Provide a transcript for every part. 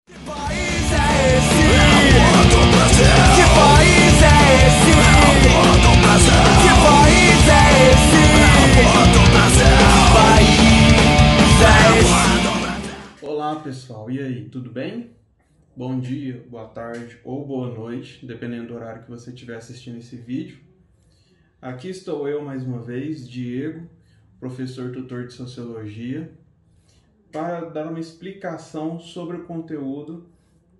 Que país é esse? Que país é esse? Que país é esse? Que país é esse? Olá pessoal, e aí, tudo bem? Bom dia, boa tarde ou boa noite, dependendo do horário que você estiver assistindo esse vídeo. Aqui estou eu mais uma vez, Diego, professor tutor de Sociologia, para dar uma explicação sobre o conteúdo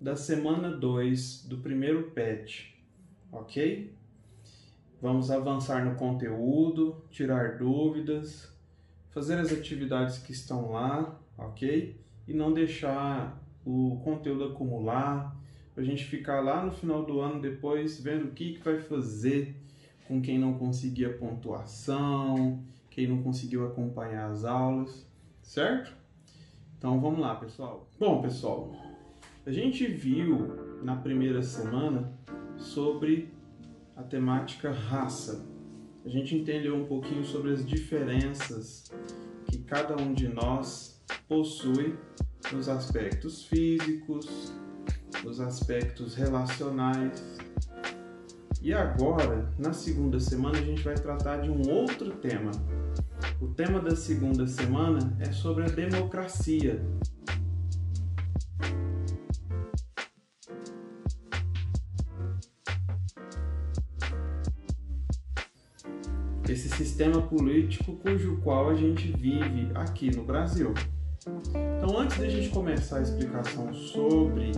da semana 2 do primeiro PET, ok? Vamos avançar no conteúdo, tirar dúvidas, fazer as atividades que estão lá, ok? E não deixar o conteúdo acumular, para a gente ficar lá no final do ano depois vendo o que vai fazer com quem não conseguia pontuação, quem não conseguiu acompanhar as aulas, certo? Então vamos lá, pessoal. Bom, pessoal, a gente viu na primeira semana sobre a temática raça. A gente entendeu um pouquinho sobre as diferenças que cada um de nós possui nos aspectos físicos, nos aspectos relacionais. E agora, na segunda semana, a gente vai tratar de um outro tema. O tema da segunda semana é sobre a democracia. Esse sistema político cujo qual a gente vive aqui no Brasil. Então, antes de a gente começar a explicação sobre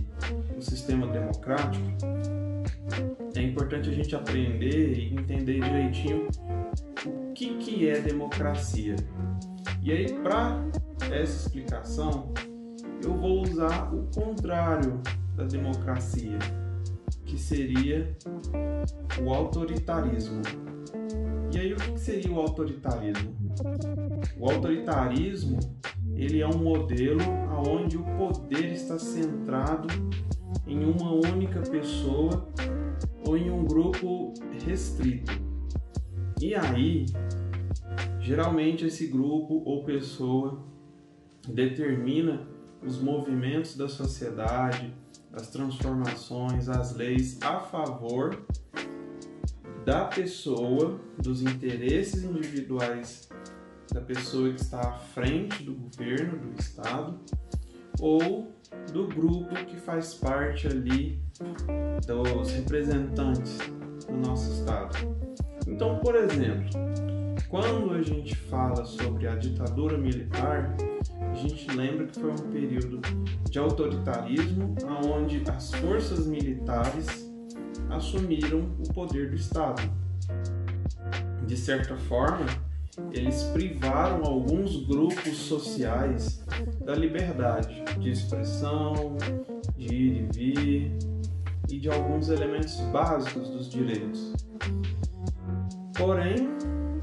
o sistema democrático, é importante a gente aprender e entender direitinho o que é democracia. E aí, para essa explicação, eu vou usar o contrário da democracia, que seria o autoritarismo. E aí, o que seria o autoritarismo? O autoritarismo, ele é um modelo onde o poder está centrado em uma única pessoa ou em um grupo restrito. E aí, geralmente esse grupo ou pessoa determina os movimentos da sociedade, as transformações, as leis a favor da pessoa, dos interesses individuais da pessoa que está à frente do governo, do Estado, ou do grupo que faz parte ali dos representantes do nosso Estado. Então, por exemplo, quando a gente fala sobre a ditadura militar, a gente lembra que foi um período de autoritarismo, onde as forças militares assumiram o poder do Estado. De certa forma, eles privaram alguns grupos sociais da liberdade de expressão, de ir e vir e de alguns elementos básicos dos direitos. Porém,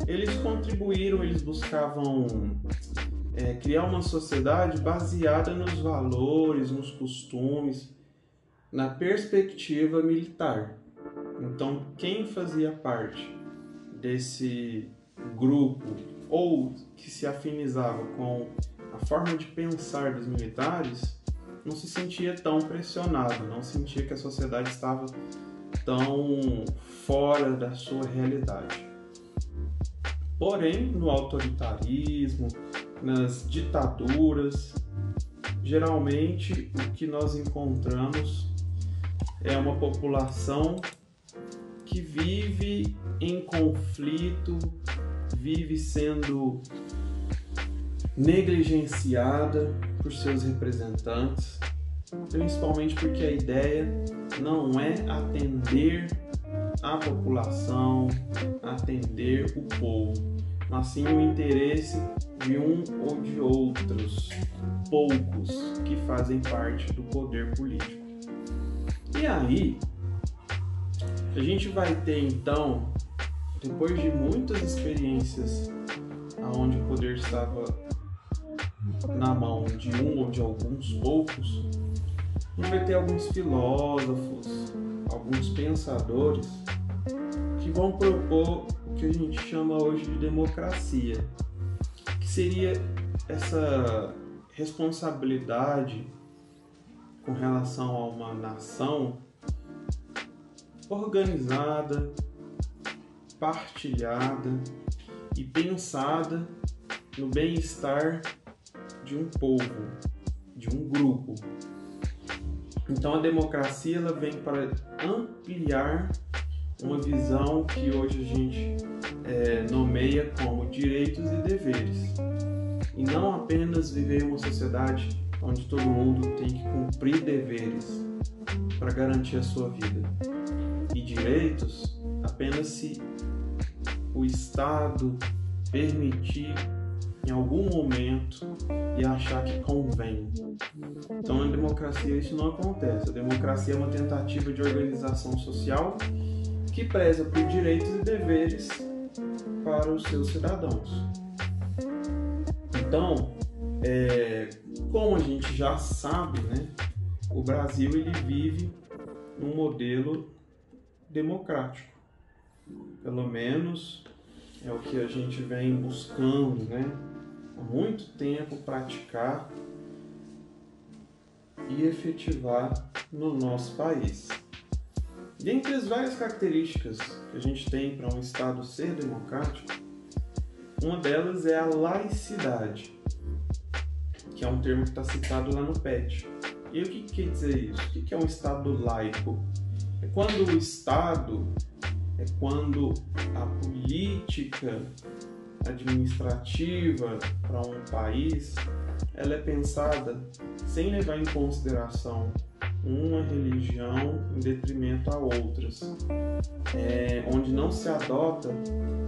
eles contribuíram, eles buscavam criar uma sociedade baseada nos valores, nos costumes, na perspectiva militar. Então, quem fazia parte desse grupo ou que se afinizava com a forma de pensar dos militares não se sentia tão pressionado, não sentia que a sociedade estava tão fora da sua realidade. Porém, no autoritarismo, nas ditaduras, geralmente o que nós encontramos é uma população que vive em conflito, vive sendo negligenciada por seus representantes, principalmente porque a ideia não é atender a população, atender o povo, mas sim o interesse de um ou de outros poucos que fazem parte do poder político. E aí, a gente vai ter então, depois de muitas experiências onde o poder estava na mão de um ou de alguns poucos, a gente vai ter alguns filósofos, alguns pensadores que vão propor o que a gente chama hoje de democracia, que seria essa responsabilidade com relação a uma nação organizada, partilhada e pensada no bem-estar de um povo, de um grupo. Então a democracia ela vem para ampliar uma visão que hoje a gente nomeia como direitos e deveres. E não apenas viver uma sociedade onde todo mundo tem que cumprir deveres para garantir a sua vida. E direitos apenas se o Estado permitir em algum momento e achar que convém. Então, na democracia isso não acontece. A democracia é uma tentativa de organização social que preza por direitos e deveres para os seus cidadãos. Então, como a gente já sabe, né, o Brasil ele vive num modelo democrático. Pelo menos é o que a gente vem buscando, né, há muito tempo praticar e efetivar no nosso país. Dentre as várias características que a gente tem para um Estado ser democrático, uma delas é a laicidade, que é um termo que está citado lá no PET. E o que quer dizer isso? O que é um Estado laico? É quando o Estado, quando a política administrativa para um país ela é pensada sem levar em consideração uma religião em detrimento a outras, onde não se adota,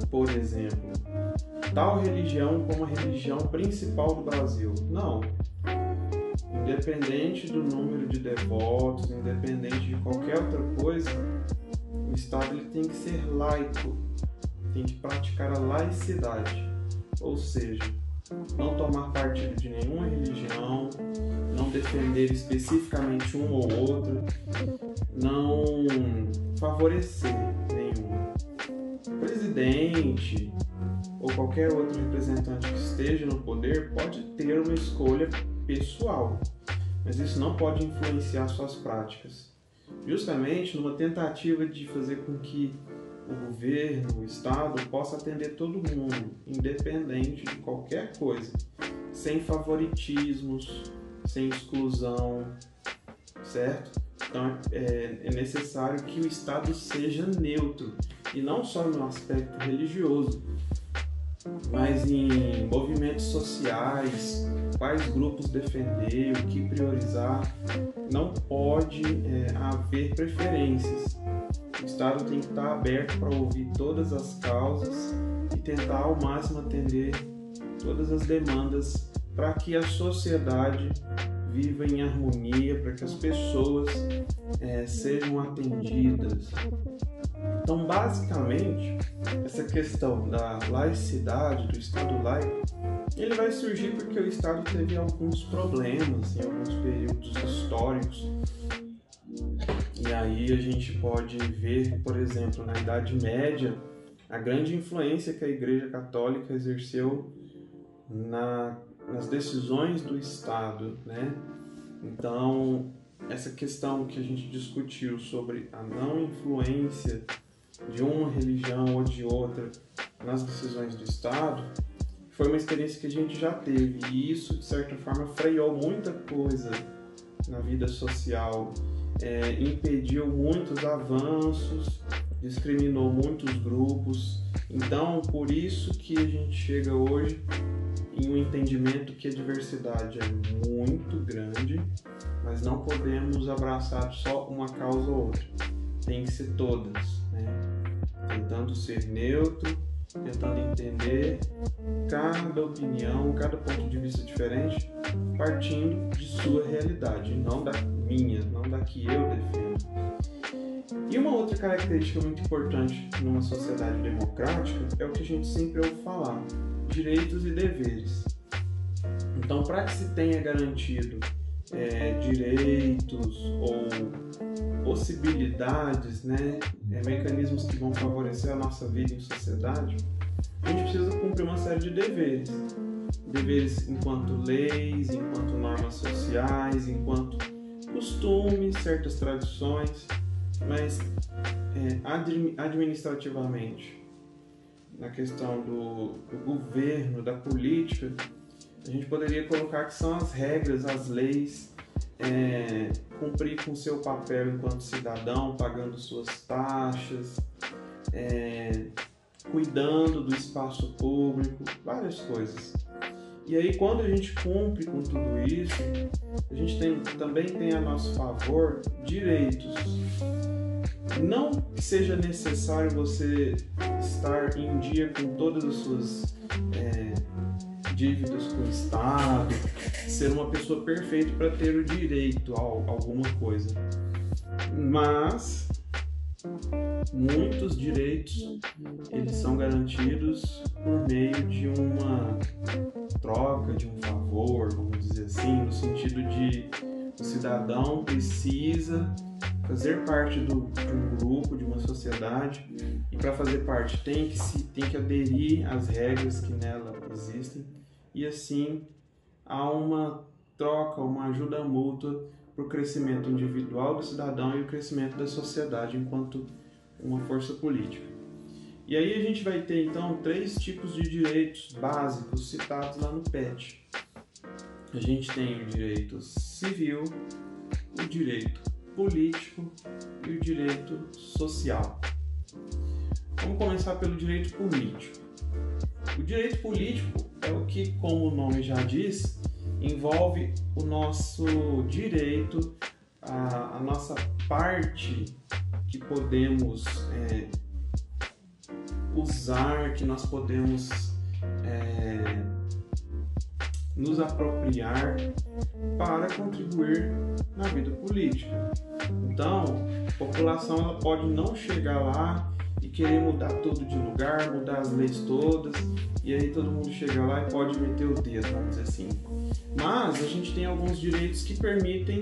por exemplo, tal religião como a religião principal do Brasil. Não. Independente do número de devotos, independente de qualquer outra coisa, o Estado ele tem que ser laico, tem que praticar a laicidade, ou seja, não tomar partido de nenhuma religião, não defender especificamente uma ou outra, não favorecer nenhuma. O presidente ou qualquer outro representante que esteja no poder pode ter uma escolha pessoal, mas isso não pode influenciar suas práticas, justamente numa tentativa de fazer com que o governo, o Estado, possa atender todo mundo, independente de qualquer coisa, sem favoritismos, sem exclusão, certo? Então é necessário que o Estado seja neutro, e não só no aspecto religioso, mas em movimentos sociais, quais grupos defender, o que priorizar. Não pode haver preferências. O Estado tem que estar aberto para ouvir todas as causas e tentar ao máximo atender todas as demandas para que a sociedade viva em harmonia, para que as pessoas sejam atendidas. Então, basicamente, essa questão da laicidade, do Estado laico, ele vai surgir porque o Estado teve alguns problemas em alguns períodos históricos. E aí a gente pode ver, por exemplo, na Idade Média, a grande influência que a Igreja Católica exerceu nas decisões do Estado, né? Então, essa questão que a gente discutiu sobre a não influência de uma religião ou de outra nas decisões do Estado, foi uma experiência que a gente já teve, e isso, de certa forma, freou muita coisa na vida social, impediu muitos avanços, discriminou muitos grupos. Então, por isso que a gente chega hoje em um entendimento que a diversidade é muito grande, mas não podemos abraçar só uma causa ou outra. Tem que ser todas, né? Tentando ser neutro, tentando entender cada opinião, cada ponto de vista diferente, partindo de sua realidade, não da minha, não da que eu defendo. E uma outra característica muito importante numa sociedade democrática é o que a gente sempre ouve falar: direitos e deveres. Então, para que se tenha garantido direitos ou possibilidades, né, mecanismos que vão favorecer a nossa vida em sociedade, a gente precisa cumprir uma série de deveres. Deveres enquanto leis, enquanto normas sociais, enquanto costumes, certas tradições, mas administrativamente, na questão do governo, da política, a gente poderia colocar que são as regras, as leis, cumprir com seu papel enquanto cidadão, pagando suas taxas, cuidando do espaço público, várias coisas. E aí, quando a gente cumpre com tudo isso, a gente também tem a nosso favor direitos. Não que seja necessário você estar em dia com todas as suas dívidas com o Estado, ser uma pessoa perfeita para ter o direito a alguma coisa. Mas muitos direitos eles são garantidos por meio de uma troca, de um favor, vamos dizer assim, no sentido de o cidadão precisa fazer parte de um grupo, de uma sociedade, e para fazer parte tem que aderir às regras que nela existem, e assim há uma troca, uma ajuda mútua para o crescimento individual do cidadão e o crescimento da sociedade enquanto uma força política. E aí a gente vai ter então 3 tipos de direitos básicos citados lá no PET. A gente tem o direito civil, o direito político e o direito social. Vamos começar pelo direito político. O direito político é o que, como o nome já diz, envolve o nosso direito, a nossa parte que podemos usar, que nós podemos nos apropriar para contribuir na vida política. Então, a população ela pode não chegar lá e querer mudar tudo de lugar, mudar as leis todas, e aí todo mundo chega lá e pode meter o dedo, vamos dizer assim. Mas a gente tem alguns direitos que permitem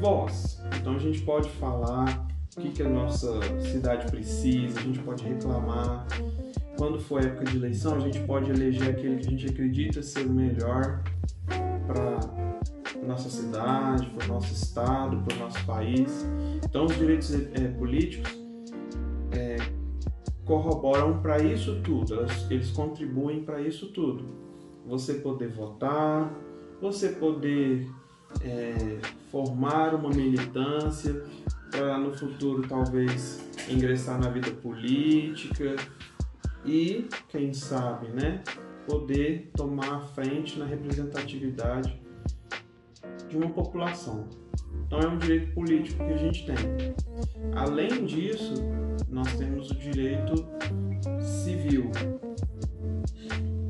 voz. Então a gente pode falar o que a nossa cidade precisa, a gente pode reclamar. Quando for época de eleição, a gente pode eleger aquele que a gente acredita ser o melhor para a nossa cidade, para o nosso estado, para o nosso país. Então os direitos políticos corroboram para isso tudo, eles contribuem para isso tudo. Você poder votar, você poder formar uma militância para no futuro talvez ingressar na vida política e, quem sabe, poder tomar a frente na representatividade de uma população. Então é um direito político que a gente tem. Além disso, nós temos o direito civil.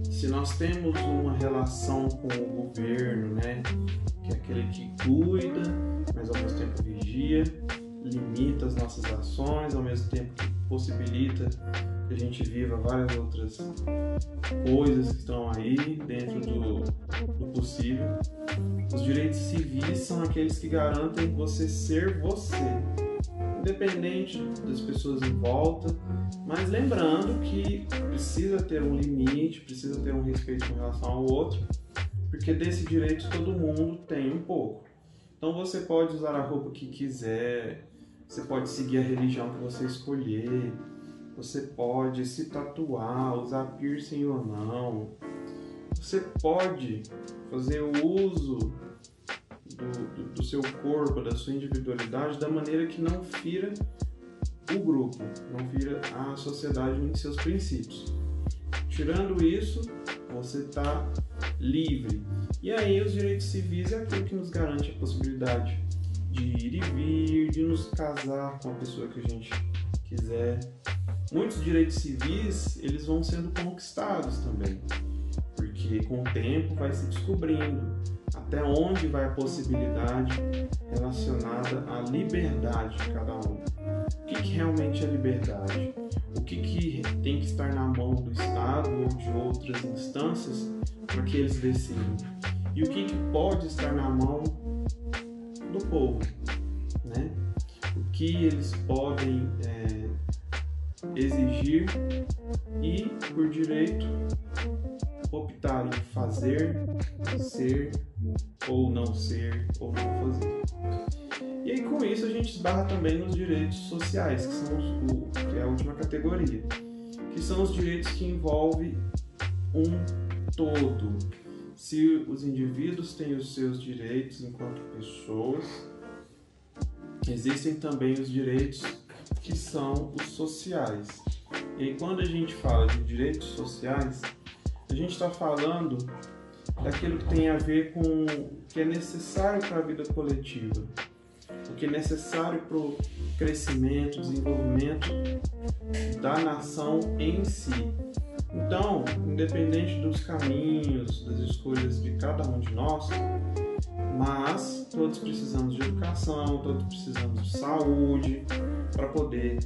Se nós temos uma relação com o governo, que é aquele que cuida, mas ao mesmo tempo vigia, limita as nossas ações, ao mesmo tempo que possibilita que a gente viva várias outras coisas que estão aí dentro do possível. Os direitos civis são aqueles que garantem você ser você, independente das pessoas em volta, mas lembrando que precisa ter um limite, precisa ter um respeito com relação ao outro, porque desse direito todo mundo tem um pouco. Então você pode usar a roupa que quiser, você pode seguir a religião que você escolher, você pode se tatuar, usar piercing ou não, você pode fazer o uso do seu corpo, da sua individualidade, da maneira que não fira o grupo, não fira a sociedade em seus princípios. Tirando isso, você está livre. E aí os direitos civis é aquilo que nos garante a possibilidade de ir e vir, de nos casar com a pessoa que a gente quiser. Muitos direitos civis, eles vão sendo conquistados também, porque com o tempo vai se descobrindo até onde vai a possibilidade relacionada à liberdade de cada um. O que realmente é liberdade? O que tem que estar na mão do Estado ou de outras instâncias para que eles decidam? E o que pode estar na mão do povo, O que eles podem exigir e, por direito, optar em fazer, ser ou não fazer. aí com isso a gente esbarra também nos direitos sociais, que é a última categoria, que são os direitos que envolvem um todo. Se os indivíduos têm os seus direitos enquanto pessoas, existem também os direitos que são os sociais. E aí, quando a gente fala de direitos sociais, a gente está falando daquilo que tem a ver com o que é necessário para a vida coletiva, o que é necessário para o crescimento, desenvolvimento da nação em si. Então, independente dos caminhos, das escolhas de cada um de nós, mas todos precisamos de educação, todos precisamos de saúde para poder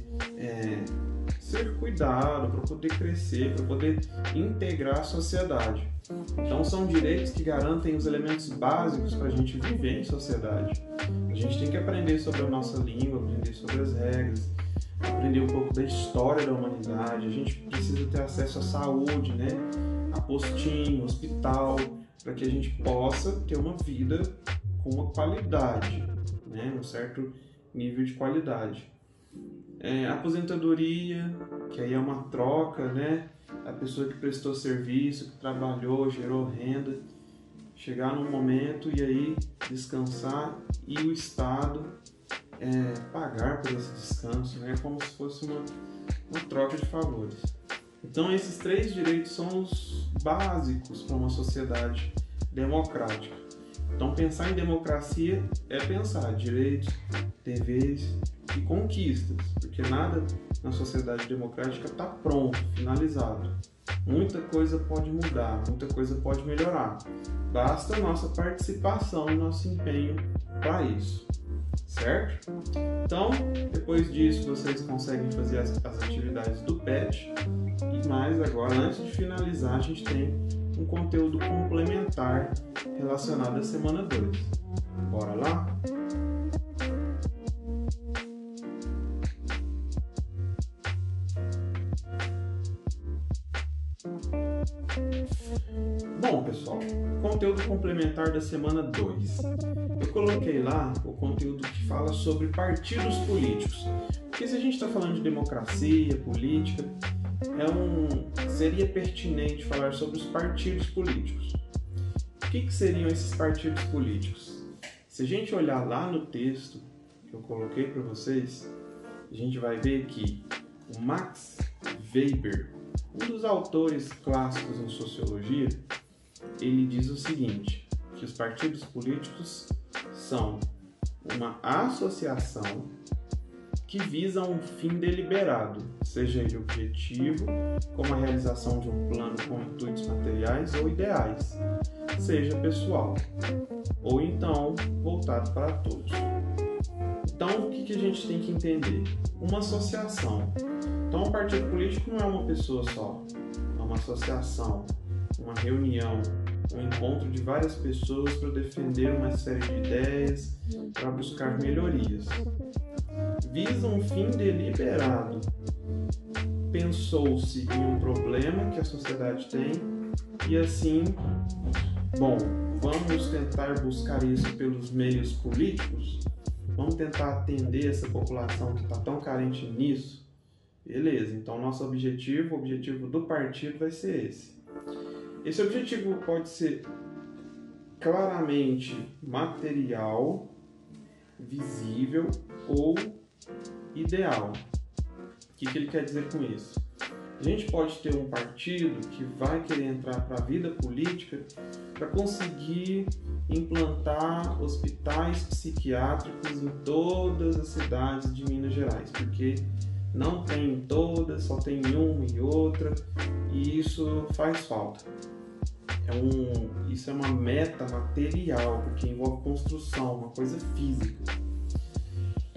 ser cuidado, para poder crescer, para poder integrar a sociedade. Então são direitos que garantem os elementos básicos para a gente viver em sociedade. A gente tem que aprender sobre a nossa língua, aprender sobre as regras, aprender um pouco da história da humanidade. A gente precisa ter acesso à saúde, né? A postinho, hospital, para que a gente possa ter uma vida com uma qualidade, né? Um certo nível de qualidade. Aposentadoria, que aí é uma troca, né? A pessoa que prestou serviço, que trabalhou, gerou renda, chegar num momento e aí descansar e o Estado pagar por esse descanso, né? Como se fosse uma troca de favores. Então esses 3 direitos são os básicos para uma sociedade democrática. Então pensar em democracia é pensar direitos, deveres e conquistas, porque nada na sociedade democrática está pronto, finalizado. Muita coisa pode mudar, muita coisa pode melhorar. Basta a nossa participação e nosso empenho para isso, certo? Então, depois disso, vocês conseguem fazer as atividades do PET. E mais agora, antes de finalizar, a gente tem um conteúdo complementar relacionado à semana 2. Bora lá? Bom, pessoal, conteúdo complementar da semana 2. Eu coloquei lá o conteúdo que fala sobre partidos políticos. Porque se a gente está falando de democracia, política, seria pertinente falar sobre os partidos políticos. O que seriam esses partidos políticos? Se a gente olhar lá no texto que eu coloquei para vocês, a gente vai ver que o Max Weber, um dos autores clássicos em sociologia, ele diz o seguinte, que os partidos políticos são uma associação que visa um fim deliberado, seja ele objetivo, como a realização de um plano com intuitos materiais ou ideais, seja pessoal, ou então voltado para todos. Então, o que a gente tem que entender? Uma associação. Então, um partido político não é uma pessoa só, é uma associação, uma reunião, um encontro de várias pessoas para defender uma série de ideias, para buscar melhorias. Visa um fim deliberado. Pensou-se em um problema que a sociedade tem e assim, vamos tentar buscar isso pelos meios políticos? Vamos tentar atender essa população que está tão carente nisso? Beleza, então nosso objetivo, o objetivo do partido vai ser esse. Esse objetivo pode ser claramente material, visível ou ideal. O que ele quer dizer com isso? A gente pode ter um partido que vai querer entrar para a vida política para conseguir implantar hospitais psiquiátricos em todas as cidades de Minas Gerais, porque não tem em todas, só tem uma e outra, e isso faz falta. Isso é uma meta material, porque envolve construção, uma coisa física.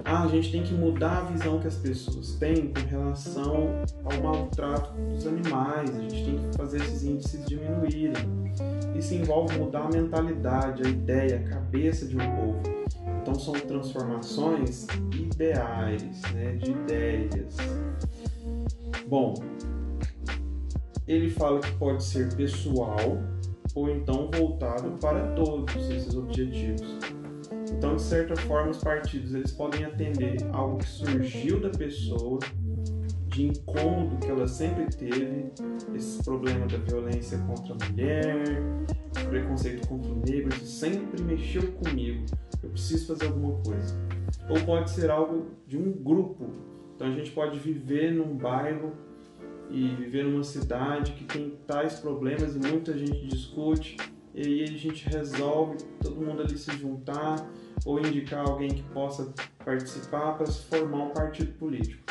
A gente tem que mudar a visão que as pessoas têm com relação ao maltrato dos animais, a gente tem que fazer esses índices diminuírem. Isso envolve mudar a mentalidade, a ideia, a cabeça de um povo. Então são transformações ideais, né, de ideias. Ele fala que pode ser pessoal ou então voltado para todos esses objetivos. Então, de certa forma, os partidos eles podem atender algo que surgiu da pessoa, de incômodo que ela sempre teve, esse problema da violência contra a mulher, preconceito contra o negro, isso sempre mexeu comigo, eu preciso fazer alguma coisa. Ou pode ser algo de um grupo, então a gente pode viver num bairro e viver numa cidade que tem tais problemas e muita gente discute, e aí a gente resolve todo mundo ali se juntar ou indicar alguém que possa participar para se formar um partido político.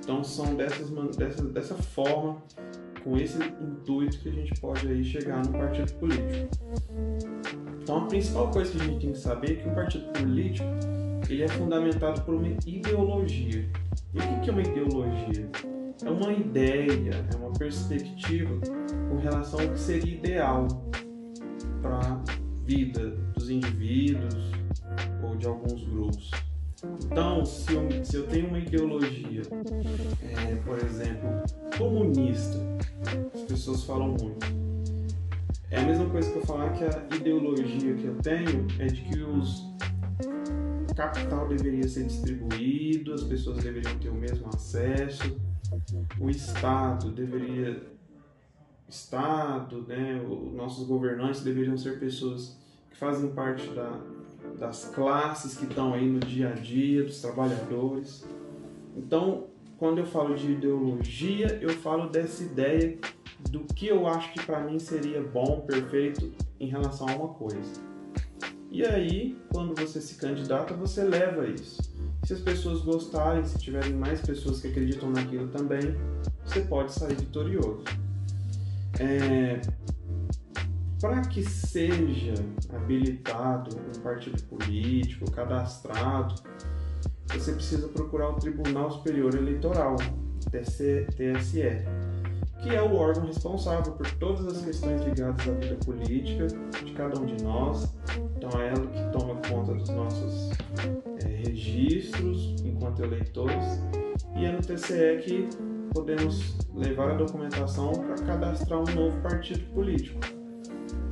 Então são dessa forma, com esse intuito, que a gente pode aí chegar no partido político. Então a principal coisa que a gente tem que saber é que um partido político ele é fundamentado por uma ideologia. E o que é uma ideologia? É uma ideia, é uma perspectiva com relação ao que seria ideal para a vida dos indivíduos ou de alguns grupos. Então, se eu tenho uma ideologia, por exemplo, comunista, as pessoas falam muito, é a mesma coisa que eu falar que a ideologia que eu tenho é de que o capital deveria ser distribuído, as pessoas deveriam ter o mesmo acesso, o Estado, os nossos governantes deveriam ser pessoas que fazem parte das classes que estão aí no dia a dia, dos trabalhadores. Então, quando eu falo de ideologia, eu falo dessa ideia do que eu acho que para mim seria bom, perfeito em relação a uma coisa. E aí, quando você se candidata, você leva isso. Se as pessoas gostarem, se tiverem mais pessoas que acreditam naquilo também, você pode sair vitorioso. Para que seja habilitado um partido político, cadastrado, você precisa procurar o Tribunal Superior Eleitoral, TSE, que é o órgão responsável por todas as questões ligadas à vida política de cada um de nós. Então é ela que toma conta dos nossos registros enquanto eleitores, e é no TSE que podemos levar a documentação para cadastrar um novo partido político.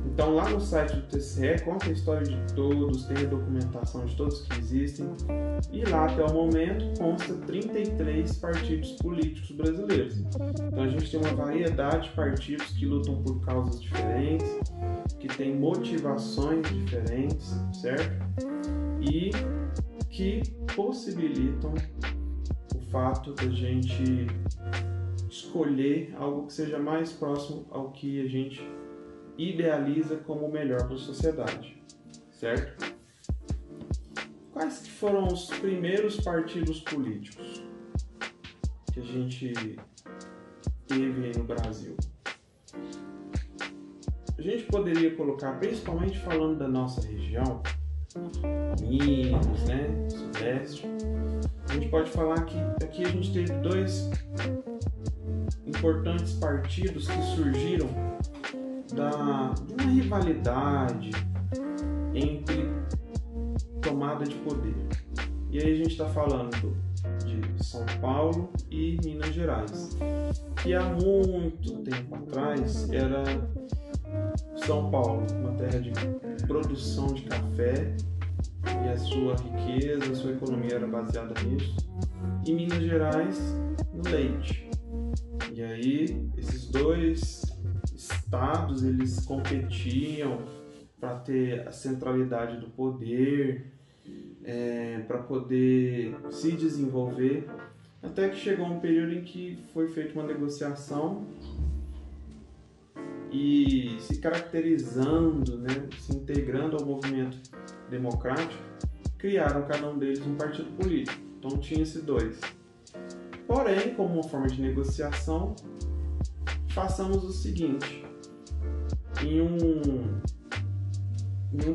Então lá no site do TSE conta a história de todos, tem a documentação de todos que existem, e lá até o momento consta 33 partidos políticos brasileiros. Então a gente tem uma variedade de partidos que lutam por causas diferentes, que têm motivações diferentes, certo? E que possibilitam o fato da gente escolher algo que seja mais próximo ao que a gente idealiza como o melhor para a sociedade, certo? Quais que foram os primeiros partidos políticos que a gente teve aí no Brasil? A gente poderia colocar, principalmente falando da nossa região, Minas, né, Sudeste, a gente pode falar que aqui a gente teve dois importantes partidos que surgiram de uma rivalidade entre tomada de poder. E aí a gente está falando de São Paulo e Minas Gerais, que há muito tempo atrás era São Paulo, uma terra de produção de café, e a sua riqueza, a sua economia era baseada nisso, e Minas Gerais no leite. E aí esses dois estados eles competiam para ter a centralidade do poder, para poder se desenvolver, até que chegou um período em que foi feita uma negociação e se caracterizando, né, se integrando ao movimento democrático, criaram cada um deles um partido político. Então tinha-se dois. Porém, como uma forma de negociação, façamos o seguinte: em um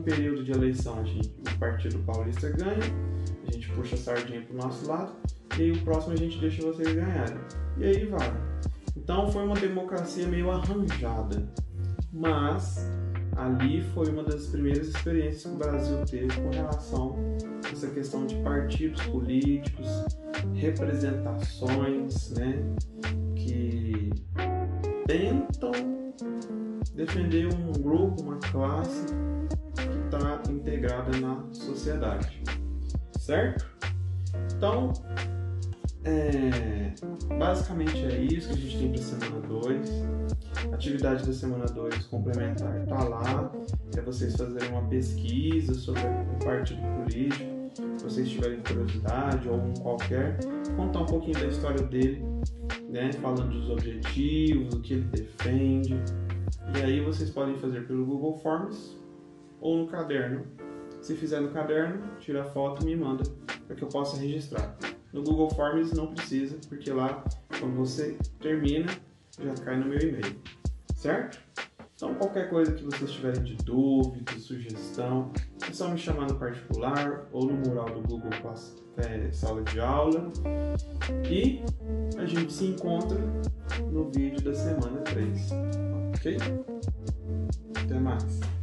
período de eleição, o Partido Paulista ganha, a gente puxa a sardinha para o nosso lado, e aí o próximo a gente deixa vocês ganharem. E aí vai. Então foi uma democracia meio arranjada, mas ali foi uma das primeiras experiências que o Brasil teve com relação a essa questão de partidos políticos, representações, né, que tentam defender um grupo, uma classe que está integrada integrada na sociedade, certo? Então, basicamente é isso que a gente tem para a semana 2. Atividade da semana 2 complementar está lá, é vocês fazerem uma pesquisa sobre um partido político, se vocês tiverem curiosidade ou um qualquer, contar um pouquinho da história dele, né, falando dos objetivos, o que ele defende, e aí vocês podem fazer pelo Google Forms ou no caderno. Se fizer no caderno, tira a foto e me manda para que eu possa registrar. No Google Forms não precisa, porque lá, quando você termina, já cai no meu e-mail, certo? Então, qualquer coisa que vocês tiverem de dúvida, sugestão, é só me chamar no particular ou no mural do Google Sala de Aula. E a gente se encontra no vídeo da semana 3, ok? Até mais!